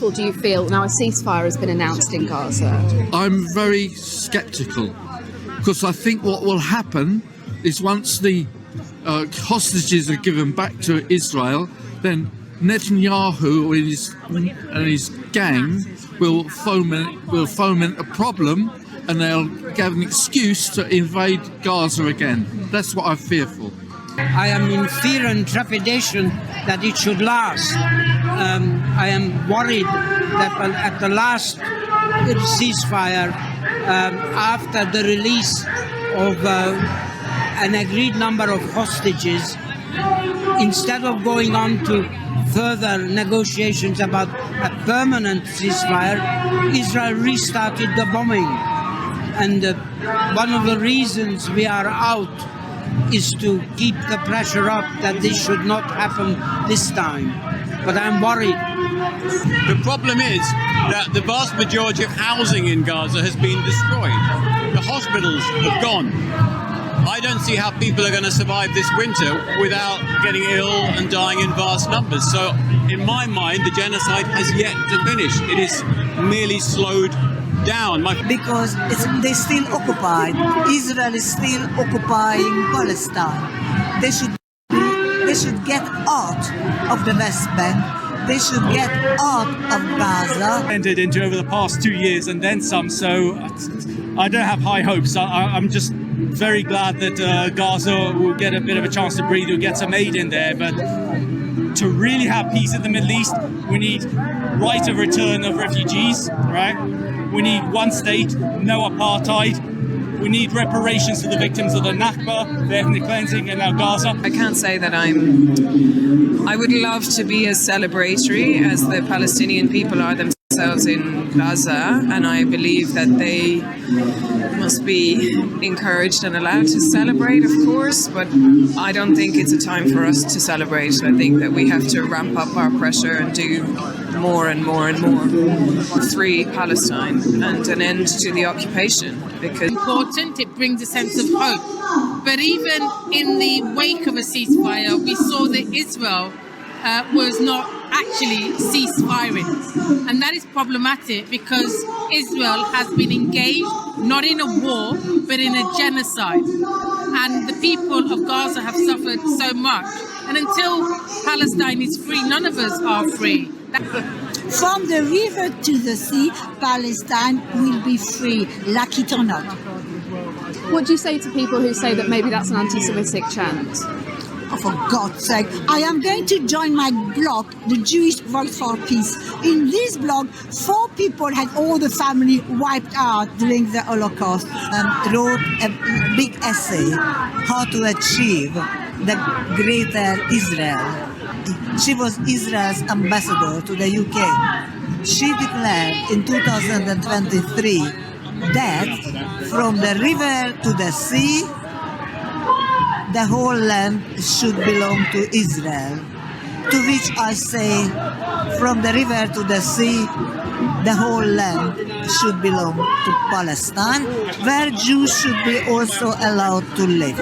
fearful do you feel now a ceasefire has been announced in Gaza? I'm very sceptical because I think what will happen is once the hostages are given back to Israel, then Netanyahu and his gang will foment a problem, and they'll have an excuse to invade Gaza again. That's what I'm fearful. I am in fear and trepidation that it should last. I am worried that at the last ceasefire, after the release of an agreed number of hostages, instead of going on to further negotiations about a permanent ceasefire, Israel restarted the bombing. And one of the reasons we are out is to keep the pressure up that this should not happen this time. But I'm worried. The problem is that the vast majority of housing in Gaza has been destroyed. The hospitals have gone. I don't see how people are going to survive this winter without getting ill and dying in vast numbers. So, in my mind, the genocide has yet to finish. It is merely slowed down. Because they're still occupied. Israel is still occupying Palestine. They should get out of the West Bank. They should get out of Gaza. Entered into over the past 2 years and then some, so I don't have high hopes. I'm just very glad that Gaza will get a bit of a chance to breathe, will get some aid in there, but to really have peace in the Middle East, we need right of return of refugees, right? We need one state, no apartheid. We need reparations to the victims of the Nakba, the ethnic cleansing, and now Gaza. I can't say that I would love to be as celebratory as the Palestinian people are themselves in Gaza, and I believe that they must be encouraged and allowed to celebrate, of course, but I don't think it's a time for us to celebrate. I think that we have to ramp up our pressure and do more and more and more. Free Palestine and an end to the occupation. Because important, it brings a sense of hope. But even in the wake of a ceasefire, we saw that Israel was not actually cease-firing. And that is problematic because Israel has been engaged not in a war, but in a genocide. And the people of Gaza have suffered so much. And until Palestine is free, none of us are free. From the river to the sea, Palestine will be free, like it or not. What do you say to people who say that maybe that's an anti-Semitic chant? Oh, for God's sake, I am going to join my blog, the Jewish Voice for Peace. In this blog, 4 people had all the family wiped out during the Holocaust and wrote a big essay, How to Achieve the Greater Israel. She was Israel's ambassador to the UK. She declared in 2023 that from the river to the sea, the whole land should belong to Israel. To which I say, from the river to the sea, the whole land should belong to Palestine, where Jews should be also allowed to live.